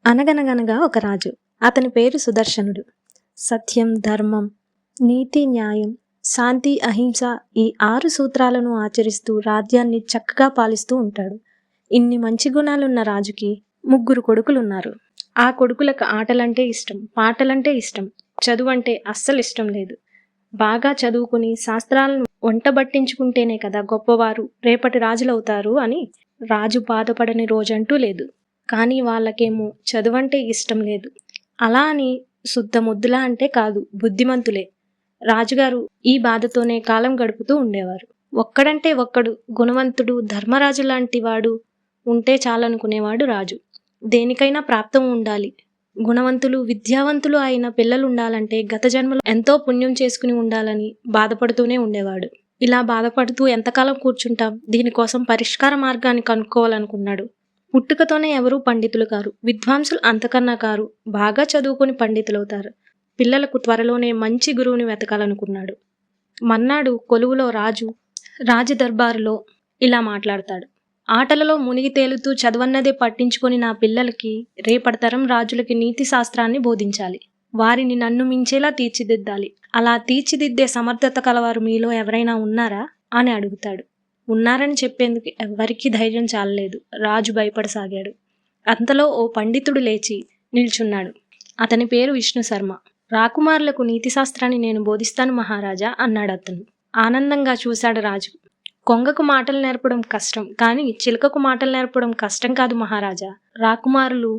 అనగనగనగా ఒక రాజు. అతని పేరు సుదర్శనుడు. సత్యం, ధర్మం, నీతి, న్యాయం, శాంతి, అహింస ఈ 6 సూత్రాలను ఆచరిస్తూ రాజ్యాన్ని చక్కగా పాలిస్తూ ఉంటాడు. ఇన్ని మంచి గుణాలున్న రాజుకి 3 కొడుకులున్నారు. ఆ కొడుకులకు ఆటలంటే ఇష్టం, పాటలంటే ఇష్టం, చదువంటే అస్సలు ఇష్టం లేదు. బాగా చదువుకుని శాస్త్రాలను వంటబట్టించుకుంటేనే కదా గొప్పవారు రేపటి రాజులవుతారు అని రాజు బాధపడని రోజంటూ లేదు. కానీ వాళ్ళకేమో చదువంటే ఇష్టం లేదు. అలా అని శుద్ధ మొద్దులా అంటే కాదు, బుద్ధిమంతులే. రాజుగారు ఈ బాధతోనే కాలం గడుపుతూ ఉండేవారు. ఒక్కడంటే ఒక్కడు గుణవంతుడు, ధర్మరాజు లాంటి వాడు ఉంటే చాలనుకునేవాడు రాజు. దేనికైనా ప్రాప్తం ఉండాలి, గుణవంతులు, విద్యావంతులు అయిన పిల్లలు ఉండాలంటే గత జన్మలో ఎంతో పుణ్యం చేసుకుని ఉండాలని బాధపడుతూనే ఉండేవాడు. ఇలా బాధపడుతూ ఎంతకాలం కూర్చుంటాం? దీనికోసం పరిష్కార మార్గాన్ని కనుక్కోవాలనుకున్నాడు. పుట్టుకతోనే ఎవరూ పండితులు కారు, విద్వాంసులు అంతకన్నా కారు, బాగా చదువుకుని పండితులవుతారు. పిల్లలకు త్వరలోనే మంచి గురువుని వెతకాలనుకున్నాడు. మన్నాడు కొలువులో రాజదర్బారులో ఇలా మాట్లాడతాడు. ఆటలలో మునిగి తేలుతూ చదవన్నదే పట్టించుకొని నా పిల్లలకి రేపటి తరం రాజులకి నీతి శాస్త్రాన్ని బోధించాలి. వారిని నన్ను మించేలా తీర్చిదిద్దాలి. అలా తీర్చిదిద్దే సమర్థత కలవారు మీలో ఎవరైనా ఉన్నారా అని అడుగుతాడు. ఉన్నారని చెప్పేందుకు ఎవ్వరికీ ధైర్యం చాలలేదు. రాజు భయపడసాగాడు. అంతలో ఓ పండితుడు లేచి నిల్చున్నాడు. అతని పేరు విష్ణుశర్మ. రాకుమారులకు నీతిశాస్త్రాన్ని నేను బోధిస్తాను మహారాజా అన్నాడు అతను. ఆనందంగా చూశాడు రాజు. కొంగకు మాటలు నేర్పడం కష్టం, కానీ చిలుకకు మాటలు నేర్పడం కష్టం కాదు మహారాజా. రాకుమారులు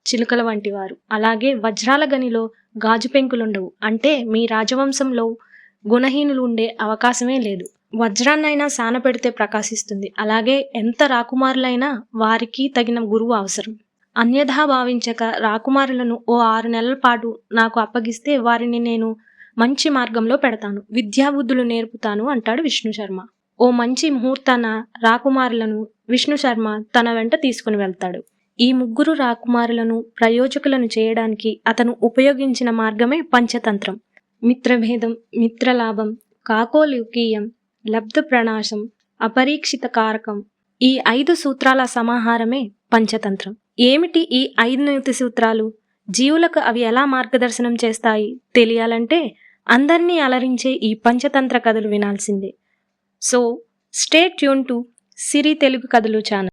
చిలుకల వంటివారు. అలాగే వజ్రాల గనిలో గాజు పెంకులుండవు. అంటే మీ రాజవంశంలో గుణహీనులు ఉండే అవకాశమే లేదు. వజ్రాన్నైనా సాన పెడితే ప్రకాశిస్తుంది. అలాగే ఎంత రాకుమారులైనా వారికి తగిన గురువు అవసరం. అన్యథా భావించక రాకుమారులను ఓ 6 నెలల పాటు నాకు అప్పగిస్తే వారిని నేను మంచి మార్గంలో పెడతాను, విద్యాబుద్ధులు నేర్పుతాను అంటాడు విష్ణుశర్మ. ఓ మంచి ముహూర్తాన రాకుమారులను విష్ణుశర్మ తన వెంట తీసుకుని వెళ్తాడు. ఈ 3 రాకుమారులను ప్రయోజకులను చేయడానికి అతను ఉపయోగించిన మార్గమే పంచతంత్రం. మిత్రభేదం, మిత్రలాభం, కాకోలుకీయం, లబ్ధ ప్రణాశం, అపరీక్షిత కారకం. ఈ 5 సూత్రాల సమాహారమే పంచతంత్రం. ఏమిటి ఈ 5 నీతి సూత్రాలు? జీవులకు అవి ఎలా మార్గదర్శనం చేస్తాయి తెలియాలంటే అందరినీ అలరించే ఈ పంచతంత్ర కథలు వినాల్సిందే. సో స్టే ట్యూన్ టు సిరి తెలుగు కథలు ఛానల్.